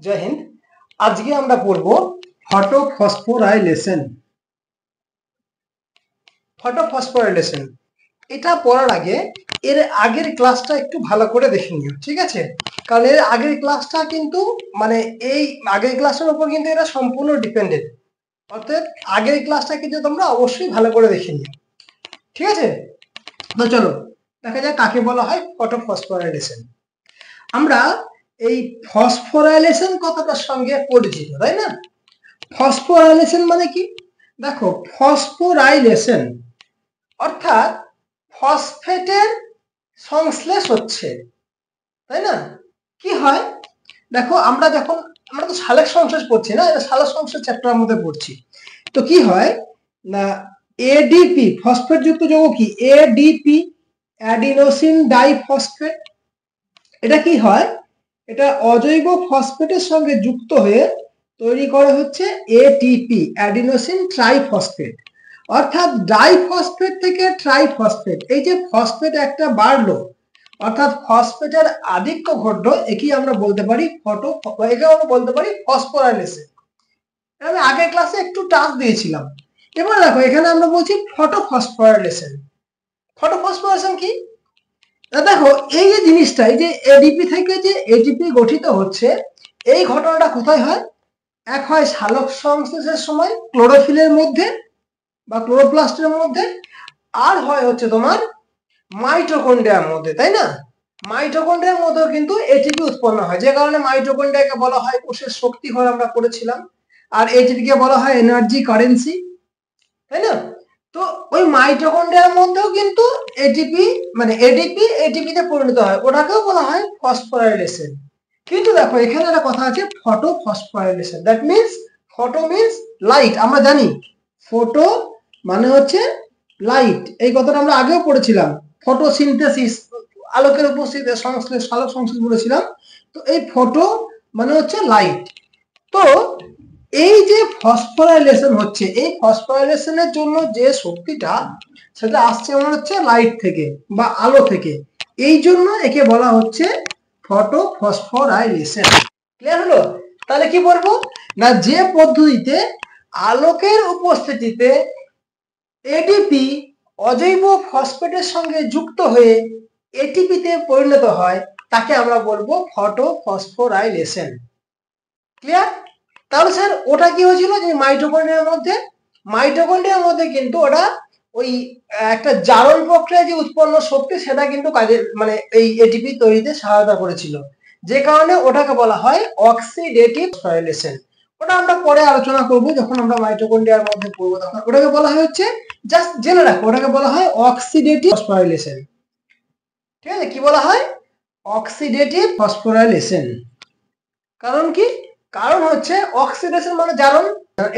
জয় হিন্দ। আজকে আমরা পড়ব ফটোফসফোরাইলেশন। ফটোফসফোরাইলেশন এটা পড়ার আগে এর আগের ক্লাসটা একটু ভালো করে দেখে নিও, ঠিক আছে? কারণ এর আগের ক্লাসটা কিন্তু এই আগের ক্লাসের উপর কিন্তু এটা সম্পূর্ণ ডিপেন্ডেন্ট। অর্থাৎ আগের ক্লাসটা কিন্তু তোমরা অবশ্যই ভালো করে দেখে নিও, ঠিক আছে? তো চলো দেখা যাক কাকে বলা হয় ফটোফসফোরাইলেশন। আমরা এই ফসফোরাইলেশন কথাটার সঙ্গে পরিচিত, তাই না? ফসফোরাইলেশন মানে কি? দেখো, ফসফোরাইলেশন অর্থাৎ ফসফেটের সংশ্লেষ হচ্ছে, তাই না? কি হয় দেখো, আমরা তো সালেক সংশ্লেষ পড়ছি না, এটা সালেক সংশ্লেষ চ্যাপ্টারের মধ্যে পড়ছি। তো কি হয় না, এডিপি ফসফেট যুক্ত যৌগ কি এডিপি, অ্যাডিনোসিন ডাইফসফেট। এটা কি হয়, এটা অজৈব ফসফেটের সঙ্গে যুক্ত হয়ে তৈরি করা হচ্ছে এটিপি, অ্যাডিনোসিন ট্রাইফসফেট। অর্থাৎ ডাইফসফেট থেকে ট্রাইফসফেট, এই যে ফসফেট একটা বাড়লো অর্থাৎ ফসফেটের আধিক্য ঘটলো, একে আমরা বলতে পারি ফসফোরাইলেশন। আমি আগের ক্লাসে একটু টাচ দিয়েছিলাম। এবার দেখো, এখানে আমরা বলছি ফটোফসফোরাইলেশন। ফটোফসফোরাইলেশন কি? দেখো, এই যে জিনিসটা, এই যে এডিপি থেকে যে এটিপি গঠিত হচ্ছে, এই ঘটনাটা কোথায় হয়? এক হয় সালোক সংশ্লেষের সময় ক্লোরোফিলের মধ্যে বা ক্লোরোপ্লাস্টের মধ্যে, আর হয় হচ্ছে তোমার মাইটোকন্ড্রিয়ার মধ্যে, তাই না? মাইটোকন্ড্রিয়ার মধ্যেও কিন্তু এটিপি উৎপন্ন হয়, যে কারণে মাইটোকন্ড্রিয়াকে বলা হয় কোষের শক্তি ঘর, আমরা পড়েছিলাম। আর এটিপিকে বলা হয় এনার্জি কারেন্সি, তাই না? তো ওই মাইটোকন্ড্রিয়ার মধ্যেও কিন্তু এটিপি এটিপিতে পরিণত হয়, ওটাকেও বলা হয় ফসফোরাইলেশন। কিন্তু দেখো, এখানে একটা কথা আছে, photophosphorylation. That means, photo means light. আমরা জানি ফটো মানে হচ্ছে লাইট, এই কথাটা আমরা আগেও পড়েছিলাম। ফটোসিনথেসিস, আলোকের উপস্থিতিতে সংশ্লেষ, আলোক সংশ্লেষ বলেছিলাম। তো এই ফটো মানে হচ্ছে লাইট। তো এই যে ফসফোরাইলেশন হচ্ছে, এই ফসফোরাইলেশনের জন্য যে শক্তিটা, সেটা আসছে আমার হচ্ছে লাইট থেকে বা আলো থেকে। এই জন্য একে বলা হচ্ছে ফটোফসফোরাইলেশন। ক্লিয়ার হলো? তাহলে কি বলবো না, যে পদ্ধতিতে আলোকের উপস্থিতিতে এডিপি অজৈব ফসফেটের সঙ্গে যুক্ত হয়ে এটিপিতে পরিণত হয়, তাকে আমরা বলবো ফটোফসফোরাইলেশন। ক্লিয়ার? তাহলে স্যার, ওটা কি হয়েছিল যে মাইটোকন্ড্রিয়ার মধ্যে কিন্তু ওটা ওই একটা জারণ প্রক্রিয়া যে উৎপন্ন শক্তি, সেটা কিন্তু কাজে এই এটিপি তৈরিতে সহায়তা করেছিল, যে কারণে ওটাকে বলা হয় অক্সিডেটিভ ফসফোরাইলেশন। ওটা আমরা পরে আলোচনা করব, যখন আমরা মাইটোকন্ড্রিয়ার মধ্যে পড়বো, তখন ওটাকে বলা হয় হচ্ছে, জাস্ট জেনে রাখো, ওটাকে বলা হয় অক্সিডেটিভ ফসফোরাইলেশন। ঠিক আছে? কি বলা হয়? Oxidative phosphorylation. কারণ কি? কারণ হচ্ছে অক্সিডেশন মানে জারণ,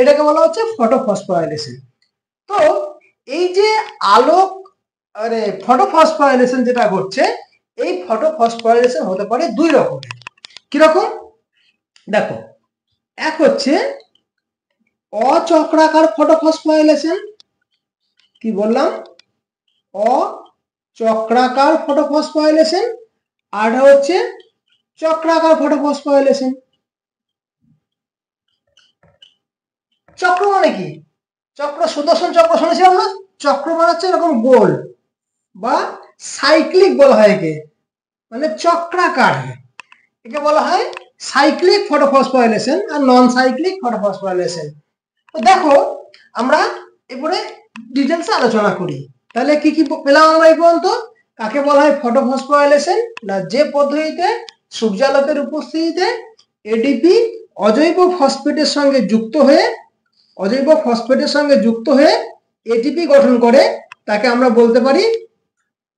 এটাকে বলা হচ্ছে ফটোফসফোরাইলেশন। তো এই যে আলোক ফটোফসফোরাইলেশন যেটা ঘটছে, এই ফটোফসফোরাইলেশন হতে পারে দুই রকমের। কিরকম? দেখো, এক হচ্ছে অচক্রাকার ফটোফসফোরাইলেশন। কি বললাম? অচক্রাকার ফটোফসফোরাইলেশন। আর হচ্ছে চক্রাকার ফটোফসফোরাইলেশন। চক্র মানে কি? চক্র, সুদর্শন চক্র শুনেছিলাম না? চক্র মানে হচ্ছে এরকম গোল বা সাইক্লিক বলা হয় একে, মানে চক্রাকার। একে বলা হয় সাইক্লিক ফটোফসফোরাইলেশন আর নন সাইক্লিক ফটোফসফোরাইলেশন। তো দেখো, আমরা এরপরে ডিটেলসে আলোচনা করি। তাহলে কি কি পেলাম আমরা এই পর্যন্ত? কাকে বলা হয় ফটোফসফোরাইলেশন? না, যে পদ্ধতিতে সূর্যালোকের উপস্থিতিতে এডিপি অজৈব ফসফেটের সঙ্গে যুক্ত হয়ে এটিপি গঠন করে, তাকে আমরা বলতে পারি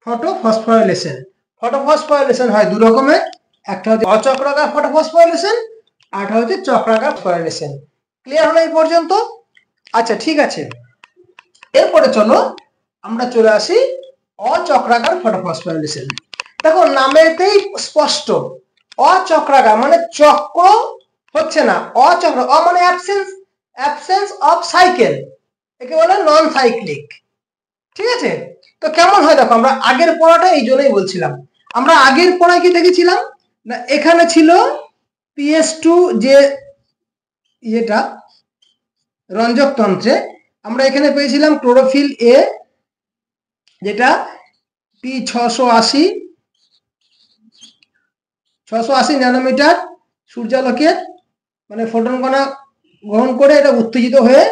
ফটোফসফোরাইলেশন। ফটোফসফোরাইলেশন হয় দু রকমের, একটা হচ্ছে অচক্রাকার ফটোফসফোরাইলেশন, আরটা হচ্ছে চক্রাকার ফসফোরাইলেশন। ক্লিয়ার হলো এই পর্যন্ত? আচ্ছা, ঠিক আছে। এরপরে চলো আমরা চলে আসি অচক্রাকার ফটোফসফোরাইলেশন। দেখো, নামেতেই স্পষ্ট, অচক্রাকার মানে চক্র হচ্ছে না, অচক্র, মানে অ্যাবসেন্স অফ সাইকেল, একে বলে নন সাইক্লিক। ঠিক আছে? তো কেমন হয় দেখো, আমরা আগের পড়াটা এই জন্যই বলছিলাম। আমরা আগের পড়ায় কি দেখেছিলাম না, এখানে ছিল PS2 যে এটা রঞ্জক তন্ত্রে আমরা এখানে পেয়েছিলাম ক্লোরোফিল এ, যেটা P680 ন্যানোমিটার সূর্যালোকের মানে ফোটন কণা গ্রহণ করে এটা উত্তেজিত হয়ে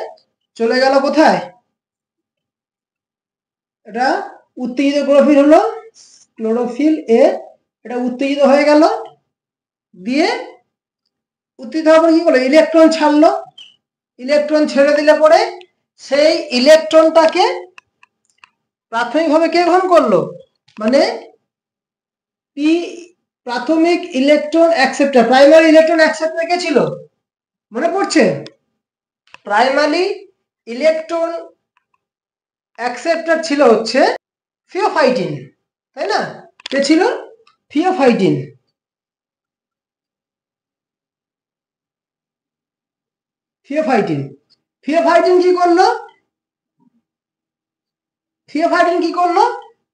চলে গেল কোথায়, এটা উত্তেজিত ক্লোরোফিল এ, এটা উত্তেজিত হয়ে গেল, দিয়ে উত্তেজিত হওয়ার পর কি করলো, ইলেকট্রন ছাড়লো। ইলেকট্রন ছেড়ে দিলে পরে সেই ইলেকট্রনটাকে প্রাথমিকভাবে কে গ্রহণ করলো, মানে প্রাথমিক electron acceptor, primary electron acceptor কে ছিল, মনে পড়ছে? প্রাইমারি ইলেকট্রন অ্যাকসেপ্টার ছিল হচ্ছে থিওফাইটিন, তাই না? কে ছিল? থিওফাইটিন। থিওফাইটিন কি করলো?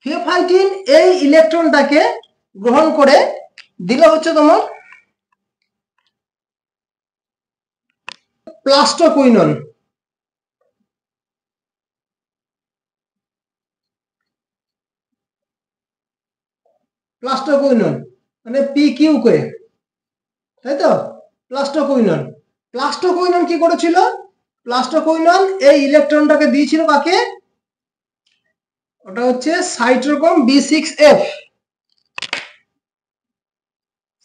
থিওফাইটিন এই ইলেকট্রনটাকে গ্রহণ করে দিল হচ্ছে তোমার প্লাস্টোকুইনন। মানে PQ কে, তাই তো? প্লাস্টোকুইনন কি করেছিল? প্লাস্টোকুইনন এই ইলেকট্রনটাকে দিয়েছিল কাকে? ওটা হচ্ছে cytochrome B6F,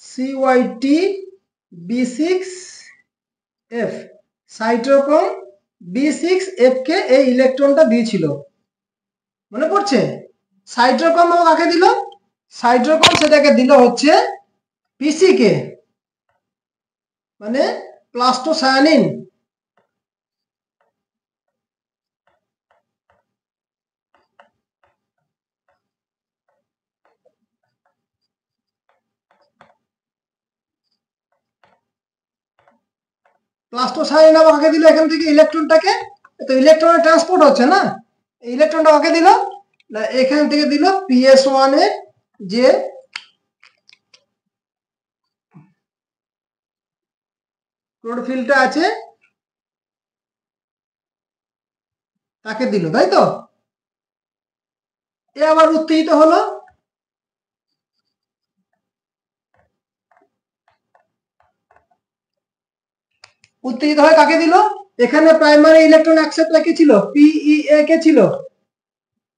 CYT B6F, cytochrome B6F কে এই ইলেকট্রনটা দিয়েছিল, মনে পড়ছে? সাইটোক্রোম কাকে দিল? সাইটোক্রোম সেটাকে দিল হচ্ছে PC কে, মানে প্লাস্টোসায়ানিন। প্লাস্টোসায়ানিন আবার কাকে দিল? এখান থেকে ইলেকট্রনটাকে, তো ইলেকট্রনের ট্রান্সপোর্ট হচ্ছে না, ইলেকট্রনটা কাকে দিল না, এখান থেকে দিল PS1 এর যে ক্লোরোফিলটা আছে তাকে দিল, তাই তো? এ আবার উত্তেজিত হলো, উত্তেজিত হয়ে কাকে দিল? এখানে প্রাইমারি ইলেকট্রন অ্যাকসেপ্টার কে ছিল? PEA কে ছিল?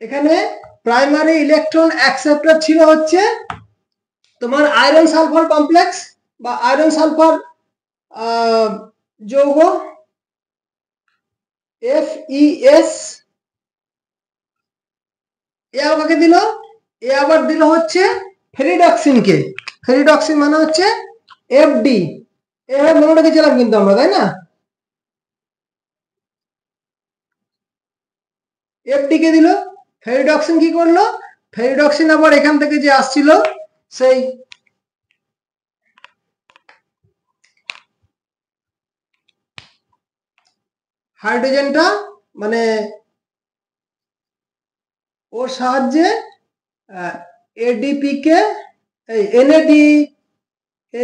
এখানে প্রাইমারি ইলেকট্রন অ্যাকসেপ্টার ছিল হচ্ছে তোমার আয়রন সালফার কমপ্লেক্স বা আয়রন সালফার যৌগ FES। এ আবার কাকে দিল? এ আবার দিল হচ্ছে ফেরিডক্সিন কে। ফেরিডক্সিন মানে হচ্ছে FD, এভাবে মনে রেখেছিলাম কিন্তু আমরা, তাই না? FD কে দিল। ফেরিডক্সিন কি করলো? ফেরিডক্সিন আবার এখান থেকে যে আসছিল সেই হাইড্রোজেনটা, মানে ওর সাহায্যে ADP কে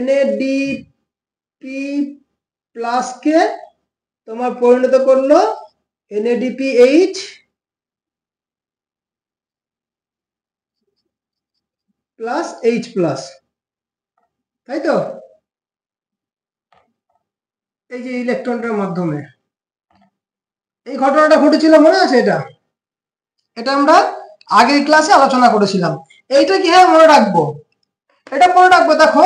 NADP প্লাস কে তোমার পরিণত করলো NADPH প্লাস H প্লাস, তাই তো? এই যে ইলেকট্রনটার মাধ্যমে এই ঘটনাটা ঘটেছিল, মনে আছে? এটা আমরা আগের ক্লাসে আলোচনা করেছিলাম। এইটা কি হ্যাঁ মনে রাখবো, এটা মনে রাখবো। দেখো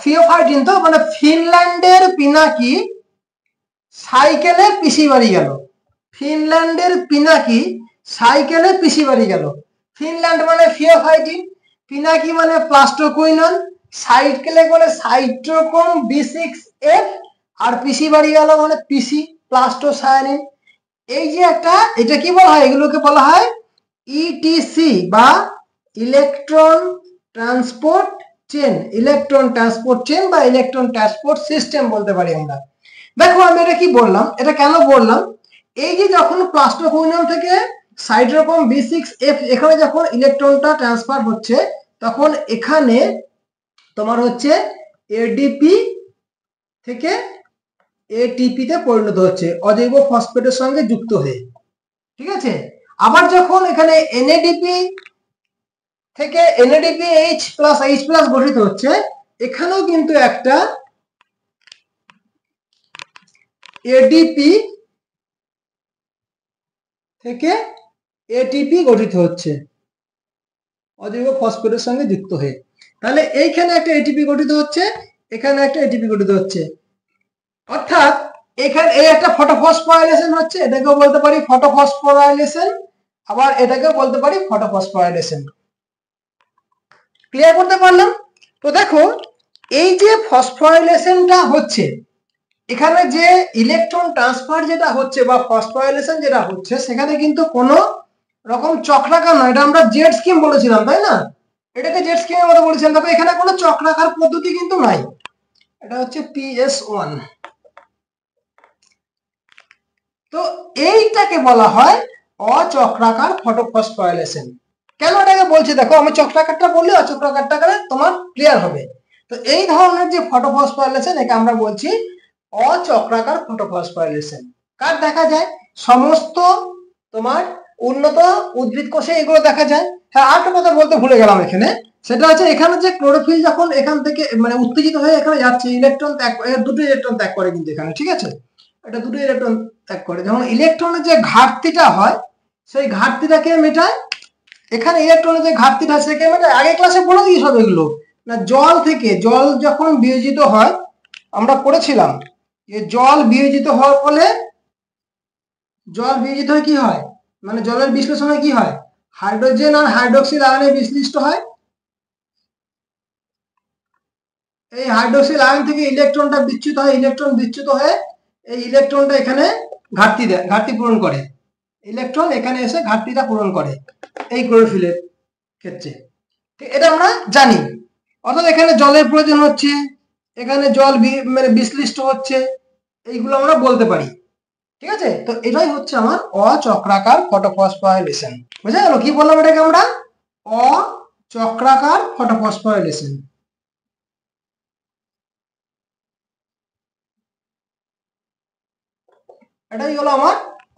ফিওফাইটিন তো মানে ফিনল্যান্ডের পিনাকি সাইকেলে পিসি বাড়ি গেল। ফিনল্যান্ডের পিনাকি সাইকেলে পিসি বাড়ি গেল। ফিনল্যান্ড মানে ফিওফাইটিন, পিনাকি মানে প্লাস্টোকুইনন, সাইকেলে করে সাইটোক্রোম B6F, আর পিসি বাড়ি গেল মানে পিসি প্লাস্টোসায়ানিন। এই যে একটা, এটা কি বলা হয়? এগুলোকে বলা হয় ETC বা ইলেকট্রন ট্রান্সপোর্ট চেন, বা ইলেকট্রন ট্রান্সপোর্ট সিস্টেম বলতে পারি আমরা। দেখো আমি এটা কি বললাম, এটা কেন বললাম, এই যে যখন প্লাস্টোকুইনন থেকে সাইটোক্রোম B6F এখানে যখন ইলেকট্রনটা ট্রান্সফার হচ্ছে, তখন এখানে তোমার হচ্ছে এডিপি থেকে এটিপি তে পরিণত হচ্ছে অজৈব ফসফেটের সঙ্গে যুক্ত হয়ে। ঠিক আছে, আবার যখন এখানে এনএডিপি থেকে এনএডিপি এইচ প্লাস গঠিত হচ্ছে, এখানেও কিন্তু একটা এডিপি থেকে এটিপি গঠিত হচ্ছে অজৈব ফসফেটের সঙ্গে যুক্ত হয়ে। তাহলে এইখানে একটা এটিপি গঠিত হচ্ছে, এখানে একটা এটিপি গঠিত হচ্ছে, অর্থাৎ এখানে এই একটা ফটোফসফোরাইলেশন হচ্ছে, এটাকেও বলতে পারি ফটোফসফোরাইলেশন, আবার এটাকেও বলতে পারি ফটোফসফোরাইলেশন। ক্লিয়ার করতে পারলাম? তো দেখো এই যে ফসফোরাইলেশনটা হচ্ছে, এখানে যে ইলেকট্রন ট্রান্সফার যেটা হচ্ছে বা ফসফোরাইলেশন যেটা হচ্ছে, সেখানে কিন্তু কোনো রকম চক্রাকার নয়, এটা আমরা জেড স্কিম বলেছিলাম তাই না, এটাকে জেড স্কিমের মতো বলেছিলাম। তবে এখানে কোনো চক্রাকার পদ্ধতি কিন্তু নাই, এটা হচ্ছে PS1। তো এইটাকে বলা হয় অচক্রাকার ফটোফসফোরাইলেশন। কেন এটাকে বলছি দেখো, আমি চক্রাকারটা বললে অচক্রাকারটা করে তোমার ক্লিয়ার হবে। তো এই ধরনের যে ফটোফসফোরাইলেশন, একে আমরা বলছি অচক্রাকার ফটোফসফোরাইলেশন। কার দেখা যায়? সমস্ত তোমার উন্নত উদ্ভিদ কোষে এগুলো দেখা যায়। হ্যাঁ, আরেকটা কথা বলতে ভুলে গেলাম এখানে, সেটা হচ্ছে এখানে যে ক্লোরোফিল যখন এখান থেকে মানে উত্তেজিত হয়ে এখানে যাচ্ছে, ইলেকট্রন ত্যাগ, দুটো ইলেকট্রন ত্যাগ করে কিন্তু এখানে, ঠিক আছে, এটা দুটো ইলেকট্রন ত্যাগ করে। যখন ইলেকট্রনের যে ঘাটতিটা হয়, সেই ঘাটতিটাকে মেটায়। এখানে ইলেকট্রনের যে ঘাটতিটা সেকে মেটায়। আগে ক্লাসে বলে দিই সব এগুলো না, জল থেকে জল যখন বিয়োজিত হয়, আমরা পড়েছিলাম যে জল বিয়োজিত হওয়ার ফলে, জল বিয়োজিত হয়ে কি হয়, মানে জলের বিশ্লেষণে কি হয়, হাইড্রোজেন আর হাইড্রোক্সিল আয়নে বিশ্লিষ্ট হয়। এই হাইড্রোক্সিল আয়ন থেকে ইলেকট্রনটা বিচ্যুত হয়, ইলেকট্রন বিচ্যুত হয়ে এই ইলেকট্রনটা এখানে ঘাটতি দেয়, ঘাটতি পূরণ করে, ইলেকট্রন এখানে এসে ঘাটতিটা পূরণ করে এই ক্লোরোফিলের ক্ষেত্রে। এটা আমরা জানি। অর্থাৎ এখানে জলের প্রয়োজন হচ্ছে, এখানে জল মানে বিশ্লিষ্ট হচ্ছে, এইগুলো আমরা বলতে পারি। ঠিক আছে, তো এটাই হচ্ছে আমার অচক্রাকার ফটোফসফোরাইলেশন। বুঝা গেল কি বললাম এটাকে আমরা? অচক্রাকার ফটোফসফোরাইলেশন। এটাই হলো আমার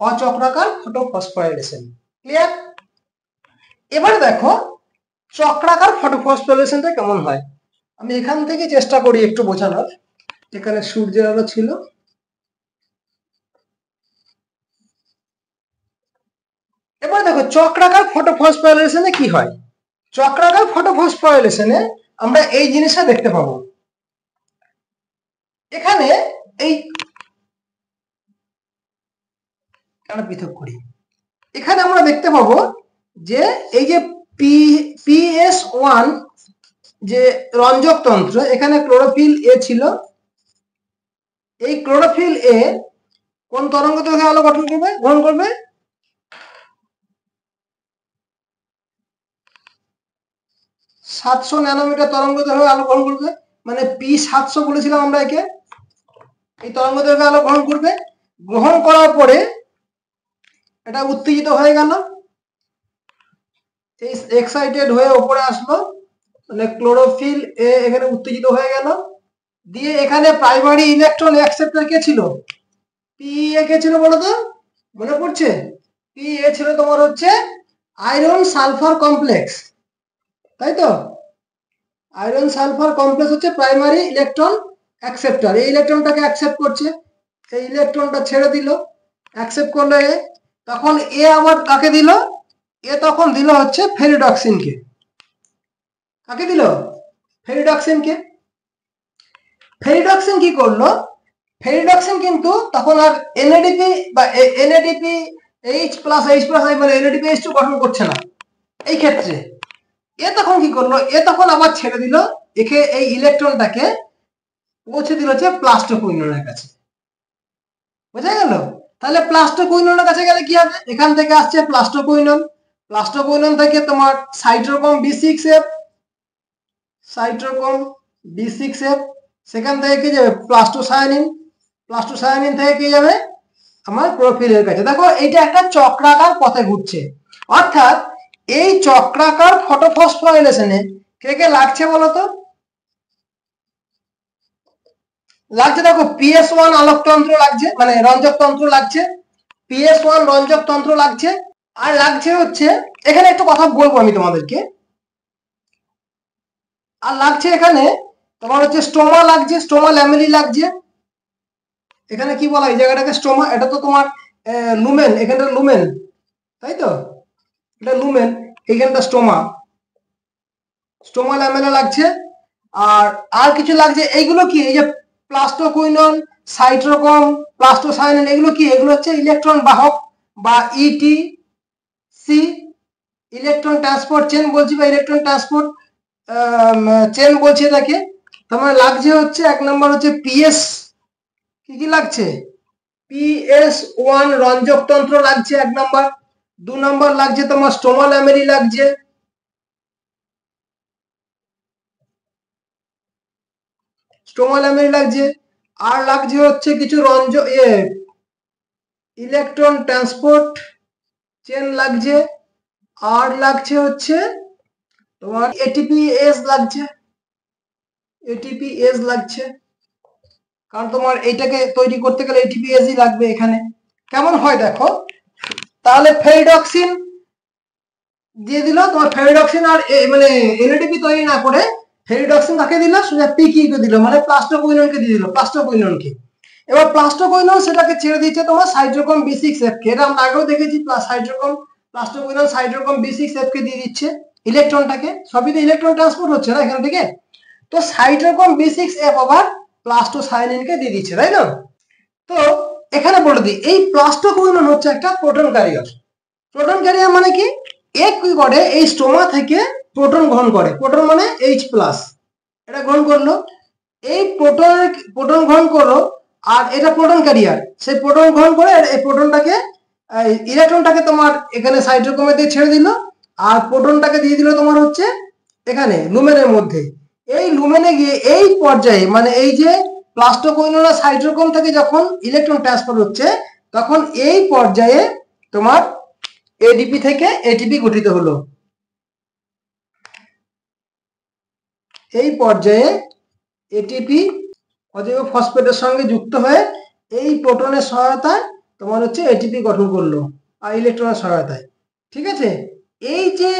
অচক্রাকার ফটোফসফোরাইলেশন। ক্লিয়ার? এবার দেখো চক্রাকার ফটোফসফোরাইলেশনটা কেমন হয়। আমি এখান থেকে চেষ্টা করি একটু বোঝানোর। এখানে সূর্যের আলো ছিল, এবার দেখো চক্রাকার ফটোফসফোরাইলেশনে কি হয়। চক্রাকার ফটোফসফোরাইলেশনে আমরা এই জিনিসটা দেখতে পাবো। এখানে এই পৃথক করি, এখানে আমরা দেখতে পাবো যে এই যে PS1 যে রঞ্জক তন্ত্র, এখানে ক্লোরোফিল এ ছিল। এই ক্লোরোফিল এ কোন তরঙ্গ দৈর্ঘ্যে আলো গঠন করবে, গ্রহণ করবে? সাতশো ন্যানোমিটার তরঙ্গ দৈর্ঘ্যে আলো গ্রহণ করবে, মানে P700 বলেছিলাম আমরা একে। এই তরঙ্গ দৈর্ঘ্যে আলো গ্রহণ করবে। গ্রহণ করার পরে এটা উত্তেজিত হয়ে গেল, এক্সাইটেড হয়ে উপরে আসলো, মানে ক্লোরোফিল এ এখানে উত্তেজিত হয়ে গেল। দিয়ে এখানে প্রাইমারি ইলেকট্রন অ্যাকসেপ্টর কে ছিল? PE কে ছিল বলো তো, মনে পড়ছে? PE ছিল তোমার হচ্ছে আয়রন সালফার কমপ্লেক্স, তাই তো? আয়রন সালফার কমপ্লেক্স হচ্ছে প্রাইমারি ইলেকট্রন অ্যাকসেপ্টর। এই ইলেকট্রনটাকে অ্যাকসেপ্ট করছে, এই ইলেকট্রনটা ছেড়ে দিল, অ্যাকসেপ্ট করলো এ। তখন এ আবার কাকে দিল? এ তখন দিল হচ্ছে ফেরিডক্সিনকে। কাকে দিল? ফেরিডক্সিনকে। ফেরিডক্সিন কি করলো? ফেরিডক্সিন কিন্তু তখন আর NADP বা NADP H+, মানে NADP H2 গঠন করছে না। এই ক্ষেত্রে এ তখন কি করলো? এ তখন আবার ছেড়ে দিল, একে এই ইলেকট্রনটাকে পৌঁছে দিল হচ্ছে প্লাস্টোকুইনোনের কাছে। বুঝা গেল? তাহলে প্লাস্টোকুইনোনের কাছে গেলে কি হবে? এখান থেকে আসছে প্লাস্টোকুইনন, প্লাস্টোকুইনন থেকে তোমার সাইটোক্রোম B6F, সাইটোক্রোম B6F, সেখান থেকে কি যাবে? প্লাস্টোসায়ানিন, প্লাস্টোসায়ানিন থেকে কি যাবে? আমার ক্লোরোফিলের কাছে। দেখো এইটা একটা চক্রাকার পথে ঘুরছে। অর্থাৎ এই চক্রাকার ফটোফসফোরাইলেশনে কে কে লাগছে বলতো? লাগছে দেখো PS1 আলোকতন্ত্র লাগছে, মানে রঞ্জক তন্ত্র লাগছে, PS1 রঞ্জক তন্ত্র লাগছে। আর লাগছে হচ্ছে, এখানে একটু কথা বলবো আমি তোমাদেরকে, আর লাগছে এখানে তোমার হচ্ছে স্টোমা লাগছে, স্টোমা ল্যামেলি লাগছে। এখানে কি বলা, এই জায়গাটাকে স্টোমা, এটা তো তোমার লুমেন, এখানটা লুমেন, তাই তো, এটা লুমেন, এইখানটা স্টোমা, স্টোমা ল্যামেলা লাগছে। আর কিছু লাগছে, এইগুলো কি, এই যে প্লাস্টোকুইনন, সাইটোক্রোম, প্লাস্টোসায়ানিন, এগুলো কি, এগুলো হচ্ছে ইলেকট্রন বাহক বা ইটিসি, ইলেকট্রন ট্রান্সপোর্ট চেন বলছি, বা ইলেকট্রন ট্রান্সপোর্ট চেন বলছি এটাকে। তোমার লাগছে হচ্ছে 1 নম্বর হচ্ছে পিএস, কি লাগছে, PS1 রঞ্জক তন্ত্র লাগছে 1 নম্বর। 2 নম্বর লাগছে তোমার স্টোমা ল্যামেলি লাগছে, স্টোমা ল্যামেলি লাগছে। আর লাগছে হচ্ছে কিছু ইলেকট্রন ট্রান্সপোর্ট চেন লাগছে। আর লাগছে হচ্ছে তোমার এটিপিএস লাগছে, এটিপিএস লাগছে, কারণ তোমার এইটাকে তৈরি করতে গেলে এটিপিএসই লাগবে এখানে। কেমন হয় দেখো, তাহলে ফেরিডক্সিন দিয়ে দিল তোমার, ফেরিডক্সিন আর মানে এনএডিপি তৈরি না করে ফেরিডক্সিন তাকে দিল, সোজা পিকি কে দিল, মানে প্লাস্টোকুইননকে দিয়ে দিল, প্লাস্টোকুইননকে। এবার প্লাস্টোকুইনন সেটাকে ছেড়ে দিচ্ছে তোমার সাইটোক্রোম B6F কে, এটা আমরা আগেও দেখেছি, সাইটোক্রোম প্লাস্টোকুইনন সাইটোক্রোম B6F কে দিয়ে দিচ্ছে ইলেকট্রনটাকে, সবই তো ইলেকট্রন ট্রান্সপোর্ট হচ্ছে না এখান থেকে, তো সাইটোক্রোম B6F আবার প্লাস্টোসায়ানিনকে দিয়ে দিচ্ছে, তাই না। তো এখানে বলে দিই, এই প্লাস্টোকুইনন হচ্ছে একটা প্রোটন ক্যারিয়ার। প্রোটন ক্যারিয়ার মানে কি, এক কি করে, এই স্টোমা থেকে প্রোটন গ্রহণ করে, প্রোটন মানে H+, এটা গ্রহণ করলো, এই প্রোটন গ্রহণ করলো, আর এটা প্রোটন ক্যারিয়ার, সেই প্রোটন গ্রহণ করে এই প্রোটনটাকে, ইলেকট্রনটাকে তোমার এখানে সাইটোক্রোমে দিয়ে ছেড়ে দিল, আর প্রোটনটাকে দিয়ে দিল তোমার হচ্ছে এখানে লুমেনের মধ্যে। এই লুমেনে গিয়ে এই পর্যায়ে, মানে এই যে প্লাস্টোকুইনন আর সাইটোক্রোম থেকে যখন ইলেকট্রন ট্রান্সফার হচ্ছে, তখন এই পর্যায়ে তোমার এডিপি থেকে এটিপি গঠিত হলো। এই পর্যায়ে এটিপি অজৈব ফসফেটের সঙ্গে যুক্ত হয়ে এই প্রোটনের সহায়তায় তোমার হচ্ছে এটিপি গঠন করলো, আর ইলেকট্রনের সহায়তায়, ঠিক আছে। এই যে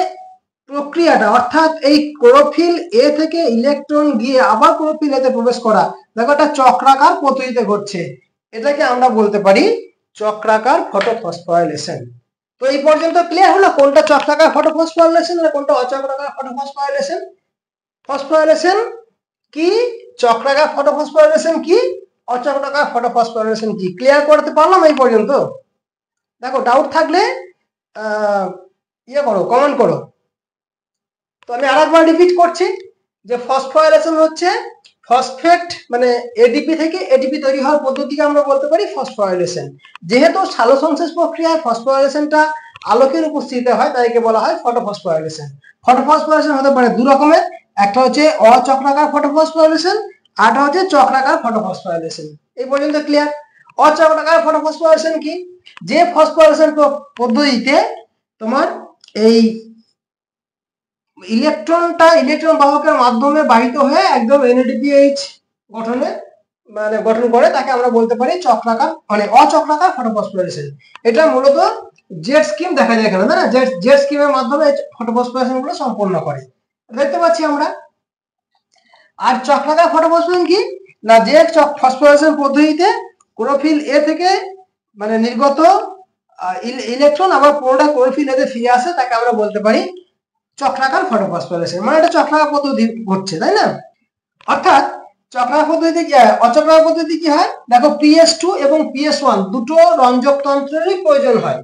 প্রক্রিয়াটা, অর্থাৎ এই ক্লোরোফিল এ থেকে ইলেকট্রন গিয়ে আবার ক্লোরোফিল এতে প্রবেশ করা, দেখো একটা চক্রাকার পদ্ধতিতে ঘটছে, এটাকে আমরা বলতে পারি চক্রাকার ফটোফসফোরাইলেশন। তো এই পর্যন্ত ক্লিয়ার হলো কোনটা চক্রাকার ফটোফসফোরাইলেশন আর কোনটা অচক্রাকার ফটোফসফোরাইলেশন। ফসফোরাইলেশন কি, চক্রাকার ফটোফসফোরাইলেশন কি, অচক্রাকার ফটোফসফোরাইলেশন কি, ক্লিয়ার করতে পারলাম এই পর্যন্ত। দেখো ডাউট থাকলে ইয়ে করো, কমেন্ট করো। তো আমি আরেকবার রিপিট করছি যে ফসফোরাইলেশন হচ্ছে ফসফেট, মানে এডিপি থেকে এটিপি তৈরি হওয়ার পদ্ধতিকে আমরা বলতে পারি ফসফোরাইলেশন। যেহেতু সালোকসংশ্লেষ প্রক্রিয়ায় ফসফোরাইলেশনটা আলোকের উপস্থিতিতে হয়, তাই একে বলা হয় ফটোফসফোরাইলেশন। ফটোফসফোরাইলেশন হতে পারে দু রকমের, একটা হচ্ছে অচক্রাকার ফটোফসফোরাইলেশন, আরটা হচ্ছে চক্রাকার ফটোফসফোরাইলেশন। এই পর্যন্ত ক্লিয়ার। অচক্রাকার ফটোফসফোরাইলেশন কি, যে ফসফোরাইলেশন পদ্ধতিতে তোমার এই ইলেকট্রন বাহকের মাধ্যমে বাহিত হয়ে একদম NADPH গঠন করে, তাকে আমরা বলতে পারি চক্রাকার, মানে অচক্রাকার ফটোফসফোরাইলেশন। এটা মূলত জেট স্কিম দেখা যায় এখানে, না, জেট স্কিমের মাধ্যমে ফটোফসফোরাইলেশন গুলো সম্পন্ন করে, দেখতে পাচ্ছি আমরা। আর চক্রাকার ফটোফসফোরাইলেশন কি না, যে ফসফোরাইলেশন পদ্ধতিতে ক্লোরোফিল এ থেকে মানে নির্গত ইলেকট্রন আবার পুরোটা ক্লোরোফিল এতে ফিরে আসে, তাকে আমরা বলতে পারি চক্রাকার ফটোফসফোরাইলেশন। মানে এটা চক্রাকার পদ্ধতি ঘটছে, তাই না। অর্থাৎ চক্রাকার পদ্ধতি কি হয়, অচক্রাকার পদ্ধতি কি হয়, দেখো PS2 এবং PS1 দুটো রঞ্জক তন্ত্রেরই প্রয়োজন হয়।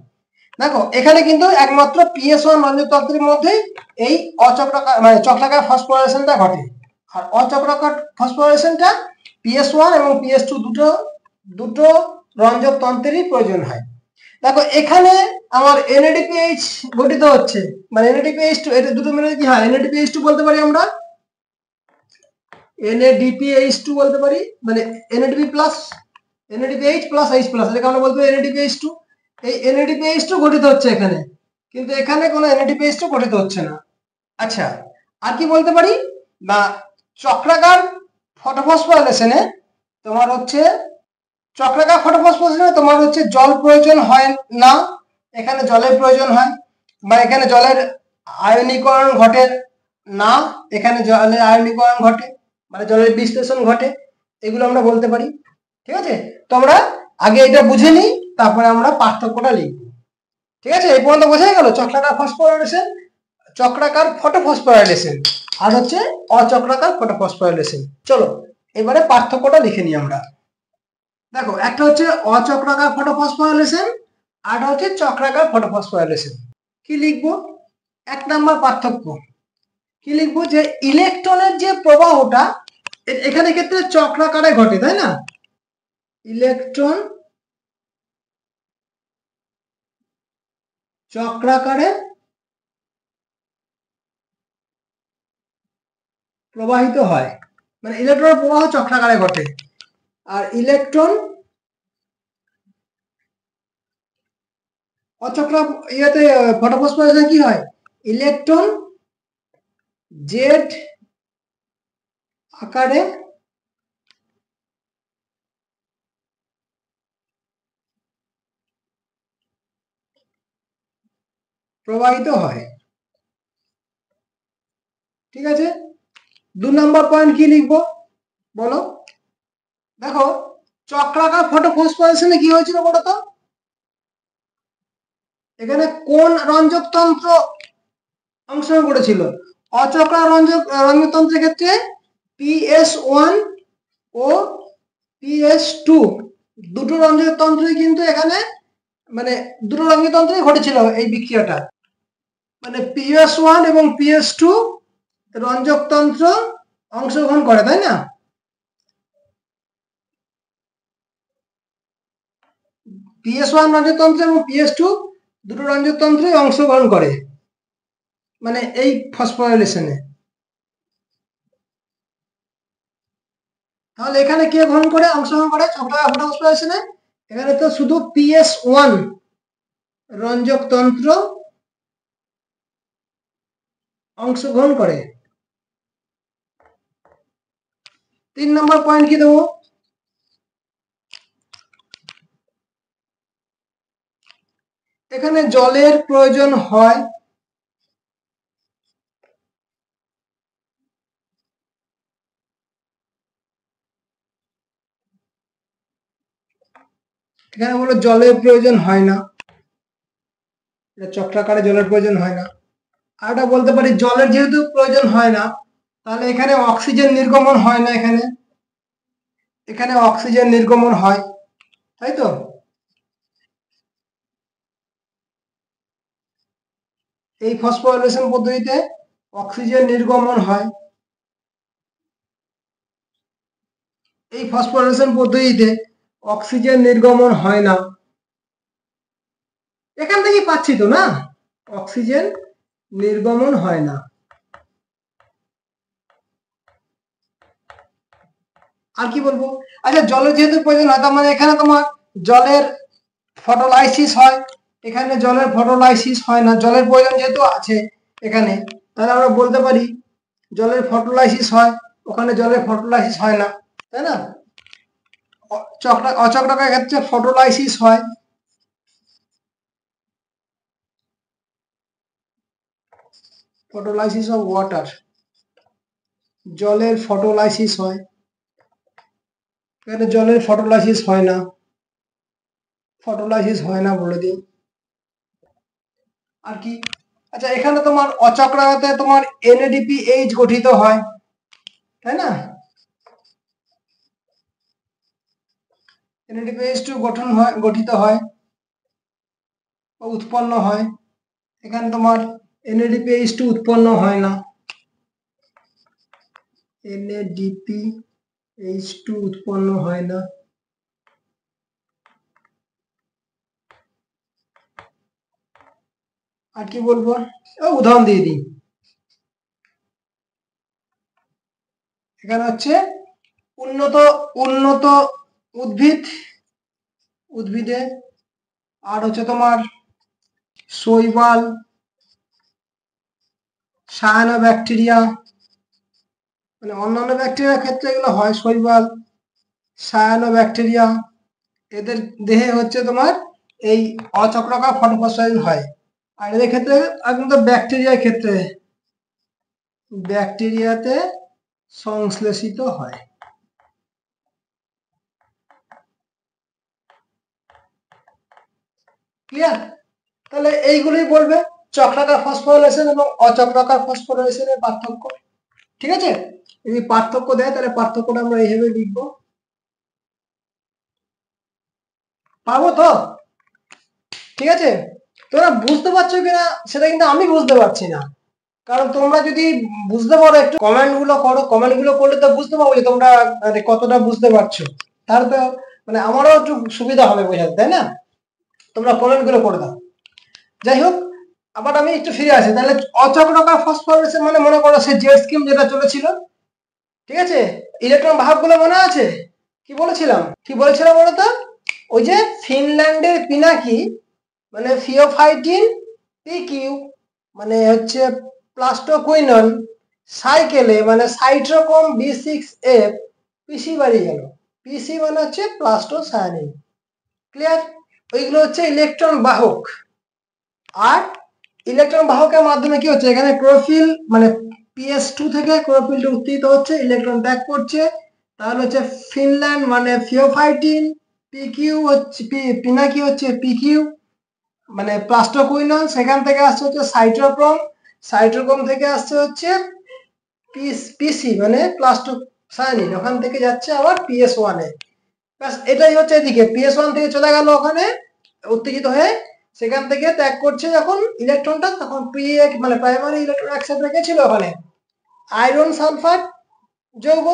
দেখো এখানে কিন্তু একমাত্র PS1 রঞ্জক তন্ত্রের মধ্যেই এই অচক্রাকার মানে চক্রাকার ফসফোরাইলেশনটা ঘটে, আর অচক্রাকার ফসফোরাইলেশনটা PS1 এবং PS2 দুটো রঞ্জক তন্ত্রেরই প্রয়োজন হয়। দেখো এখানে আমার NADPH গঠিত হচ্ছে, মানে NADPH2, এটা দুটো মিলে কি হয়, NADPH2 বলতে পারি আমরা, NADPH2 বলতে পারি, মানে NADPH প্লাস H+, এটাকে আমরা বলতে পারি NADPH2। এই NADPH2 গঠিত হচ্ছে এখানে, কিন্তু এখানে কোনো NADPH2 গঠিত হচ্ছে না। আচ্ছা, আর কি বলতে পারি না, চক্রাকার ফটোফসফোরাইলেশনে তোমার হচ্ছে চক্রাকার ফটোফসফোরিলেশনে তোমার হচ্ছে জল প্রয়োজন হয় না, এখানে জলের প্রয়োজন হয়, বা এখানে জলের আয়নীকরণ ঘটে না, এখানে জলের আয়নীকরণ ঘটে, মানে জলের বিশ্লেষণ ঘটে, এগুলো আমরা বলতে পারি। ঠিক আছে, তো আমরা আগে এটা বুঝে নিই, তারপরে আমরা পার্থক্যটা লিখব। ঠিক আছে, এই পর্যন্ত বোঝা গেল চক্রাকার ফসফোরাইলেশন, চক্রাকার ফটোফসফোরাইলেশন, আর হচ্ছে অচক্রাকার ফটোফসফোরাইলেশন। চলো এবারে পার্থক্যটা লিখে নিই আমরা। দেখো, একটা হচ্ছে অচক্রাকার ফটোফসফোরাইলেশন, আর হচ্ছে চক্রাকার ফটোফসফোরাইলেশন। কি লিখবো? 1 নাম্বার পার্থক্য কি লিখবো, যে ইলেকট্রনের যে প্রবাহটা এখানে ক্ষেত্রে চক্রাকারে ঘটে, তাই না? ইলেকট্রন চক্রাকারে প্রবাহিত হয়, মানে ইলেকট্রনের প্রবাহ চক্রাকারে ঘটে। আর ইলেকট্রন অচক্রা ইয়েতে ফটোফসফোরাইলেশন কি হয়, ইলেকট্রন জেড আকারে প্রবাহিত হয়। ঠিক আছে, 2 নম্বর পয়েন্ট কি লিখবো বলো? দেখো, চক্রাকার ফটোফসফোরাইলেশনে কি হয়েছিল বলো তো? এখানে কোন রঞ্জক তন্ত্র অংশগ্রহণ করেছিল? অচক্রা রঞ্জকতন্ত্রের ক্ষেত্রে PS1 ও PS2 দুটো রঞ্জকতন্ত্রই কিন্তু এখানে, মানে দুটো রঞ্জকতন্ত্রই ঘটেছিল এই বিক্রিয়াটা, মানে PS1 এবং PS2 রঞ্জকতন্ত্র অংশগ্রহণ করে, তাই না? PS1 রঞ্জকতন্ত্র এবং PS2 দুটো রঞ্জকতন্ত্রই অংশগ্রহণ করে, মানে এই ফসফোরাইলেশনে। তাহলে এখানে কে গ্রহণ করে, অংশগ্রহণ করে চক্রাকার ফটোফসফোরাইলেশনে? এখানে তো শুধু PS1 রঞ্জকতন্ত্র অংশগ্রহণ করে। 3 নম্বর পয়েন্ট কি দেবো? এখানে জলের প্রয়োজন হয়, এখানে বলো জলের প্রয়োজন হয় না, এটা চক্রাকারে জলের প্রয়োজন হয় না। আর এটা বলতে পারি, জলের যেহেতু প্রয়োজন হয় না, তাহলে এখানে অক্সিজেন নির্গমন হয় না, এখানে এখানে অক্সিজেন নির্গমন হয়, তাই তো? এই ফসফোরাইলেশন পদ্ধতিতে অক্সিজেন নির্গমন হয়, এই ফসফোরাইলেশন পদ্ধতিতে অক্সিজেন নির্গমন হয় না। এখান থেকে পাচ্ছি তো না, অক্সিজেন নির্গমন হয় না। আর কি বলবো? আচ্ছা, জলের যেহেতু প্রয়োজন হয়, তার মানে এখানে তোমার জলের ফটোলাইসিস হয়, এখানে জলের ফটোলাইসিস হয় না। জলের প্রয়োজন যেহেতু আছে এখানে, তাহলে আমরা বলতে পারি জলের ফটোলাইসিস হয়, ওখানে জলের ফটোলাইসিস হয় না, তাই না? অচক্রাকার ক্ষেত্রে ফটোলাইসিস হয়, ফটোলাইসিস অফ ওয়াটার, জলের ফটোলাইসিস হয়, এখানে জলের ফটোলাইসিস হয় না, ফটোলাইসিস হয় না বলে দিই। আর কি? আচ্ছা, এখানে তোমার অচক্রাকারে তোমার NADPH গঠিত হয়, তাই না? NADPH2 গঠিত হয় বা উৎপন্ন হয়, এখানে তোমার NADPH2 উৎপন্ন হয় না, NADPH2 উৎপন্ন হয় না। আর কি বলবো, উদাহরণ দিয়ে দিই। এখানে হচ্ছে উন্নত উন্নত উদ্ভিদে, আর হচ্ছে তোমার শৈবাল, সায়ানোব্যাকটেরিয়া, মানে অন্যান্য ব্যাকটেরিয়ার ক্ষেত্রে এগুলো হয়, শৈবাল, সায়ানোব্যাকটেরিয়া, এদের দেহে হচ্ছে তোমার এই অচক্রাকার ফটোফসফোরাইলেশন হয়। আর এদের ক্ষেত্রে একদম ব্যাকটেরিয়ার ক্ষেত্রে ব্যাকটেরিয়াতে সংশ্লেষিত হয়। ক্লিয়ার? তাহলে এইগুলোই বলবে চক্রাকার ফসফোরাইলেশন এবং অচক্রাকার ফসফোরাইলেশনের পার্থক্য। ঠিক আছে? যদি পার্থক্য দেয় তাহলে পার্থক্যটা আমরা এইভাবে লিখবো। পারবো তো? ঠিক আছে? তোমরা বুঝতে পারছো কিনা সেটা কিন্তু আমি বুঝতে পারছি না, কারণ তোমরা যদি বুঝতে পারো একটু কমেন্ট গুলো করো, কমেন্ট গুলো করলে তো বুঝতে পারবো যে তোমরা কতটা বুঝতে পারছো, তাহলে তো মানে আমারও একটু সুবিধা হবে বোঝাতে, তাই না? তোমরা কমেন্ট গুলো করে দাও। যাই হোক, আবার আমি একটু ফিরে আসি। তাহলে অচক্রাকার ফসফোরাইলেশন মানে মনে করো সে জেট স্কিম যেটা চলেছিল, ঠিক আছে? ইলেকট্রন ভাগগুলো মনে আছে কি বলেছিলাম? কি বলেছিলাম বলো তো? ওই যে ফিনল্যান্ডের পিনাকি মানে ফিওফাইটিন পিকিউ মানে হচ্ছে প্লাস্টোকুইনন সাইকেলে মানে সাইট্রোক্রোম B6F পিসি বাড়িয়ে গেল। পিসি মানে হচ্ছে প্লাস্টোসায়ানিন। ক্লিয়ার? ওইগুলো হচ্ছে ইলেকট্রন বাহক। আর ইলেকট্রন বাহকের মাধ্যমে কি হচ্ছে, এখানে ক্লোরোফিল মানে PS2 থেকে ক্লোরোফিলটা উত্তেজিত হচ্ছে, ইলেকট্রন ত্যাগ করছে। তাহলে হচ্ছে ফিনল্যান্ড মানে ফিওফাইটিন, পিকিউ হচ্ছে পিনাকি হচ্ছে পিকিউ মানে প্লাস্টোকুইনন, সেখান থেকে আসছে হচ্ছে সাইট্রোক্রোম, সাইট্রোক্রোম থেকে আসছে হচ্ছে পিসি মানে প্লাস্টোসায়ানিন, ওখান থেকে যাচ্ছে আবার PS1 এ। ব্যাস এটাই হচ্ছে এদিকে PS1 থেকে চলে গেল ওখানে উত্তেজিত হয়ে, সেখান থেকে ত্যাগ করছে যখন ইলেকট্রনটা, তখন মানে প্রাইমারি ইলেকট্রন অ্যাকসেপ্ট রেখেছিল ওখানে আয়রন সালফার যৌগ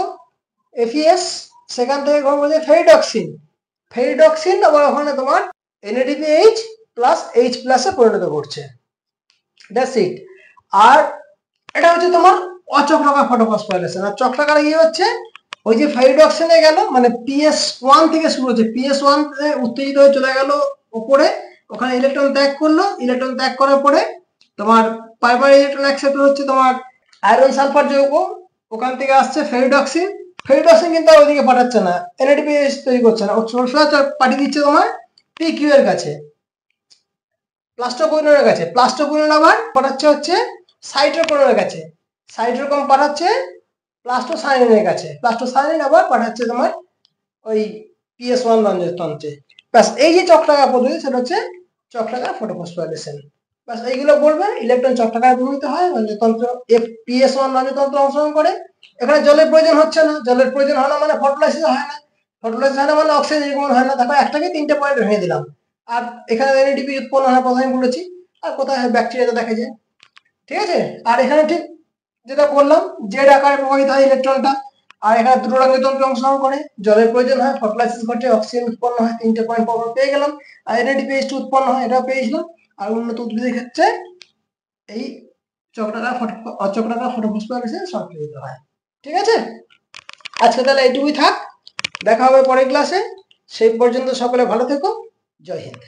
FeS, সেখান থেকে গ্রহণ করছে ফেরিডক্সিন, ফেরিডক্সিন আবার ওখানে তোমার NADPH প্লাস H প্লাসে পরিণত করছে। That's it. আর এটা হচ্ছে তোমার অচক্রাকার ফটোফসফোরাইলেশন। আর চক্রাকারে কি হচ্ছে, ওই যে ফেরিডক্সিনে গেল মানে PS1 থেকে শুরু হচ্ছে, PS1 উত্তেজিত হয়ে চলে গেল উপরে, ওখানে ইলেকট্রন ত্যাগ করলো, ইলেকট্রন ত্যাগ করার পরে তোমার প্রাইমারি ইলেকট্রন অ্যাকসেপ্ট হচ্ছে তোমার আয়রন সালফার যৌগ, ওখান থেকে আসছে ফেরিডক্সিন, ফেরিডক্সিন কিন্তু আর ওইদিকে পাঠাচ্ছে না, NADPH তৈরি করছে না, ও সোজা পাঠিয়ে দিচ্ছে তোমার PQ এর কাছে, প্লাস্টোকুইননের কাছে, প্লাস্টোকুইনন আবার পাঠাচ্ছে হচ্ছে সাইট্রোক্রোমের কাছে, সাইট্রোক্রোম পাঠাচ্ছে প্লাস্টোসায়ানিনের কাছে, প্লাস্টোসায়ানিন আবার পাঠাচ্ছে তোমার ওই PS1 রঞ্জনতন্ত্রে। ব্যাস এই যে চক্রাকার পদ্ধতি সেটা হচ্ছে চক্রাকার ফটোফসফোরাইলেশন। ব্যাস এইগুলো বলবে, ইলেকট্রন চক্রাকারে পরিণত হয়, রঞ্জনতন্ত্র PS1 রঞ্জনতন্ত্র অংশগ্রহণ করে। এখানে জলের প্রয়োজন হচ্ছে না, জলের প্রয়োজন হয় না মানে ফটোলাইসিস হয় না, ফটোলাইসিস হয় না মানে অক্সিজেন নির্গমন হয় না। দেখো একটাকে 3টে পয়েন্ট ভেঙে দিলাম। আর এখানে NADP উৎপন্ন হয় প্রথমে বলেছি, আর কোথায় ব্যাকটেরিয়াতে দেখা যায়। ঠিক আছে? আর এখানে ঠিক যেটা বললাম, জেড আকারে প্রবাহিত হয় ইলেকট্রনটা, আর এখানে দুটো রঞ্জনতন্ত্র অংশগ্রহণ করে, জলের প্রয়োজন হয়, ফটোলাইসিস ঘটে, অক্সিজেন উৎপন্ন হয়, 3টে পয়েন্ট পর পেয়ে গেলাম। আর NADPH উৎপন্ন হয়, এটাও পেয়েছিলাম। আর উন্নত উদ্ভিদের ক্ষেত্রে এই অচক্রাকার ফটোফসফোরাইলেশন সংক্রিয়িত হয়। ঠিক আছে? আজকে তাহলে এইটুকুই থাক, দেখা হবে পরের ক্লাসে। সেই পর্যন্ত সকলে ভালো থেকো। জয় হিন্দ।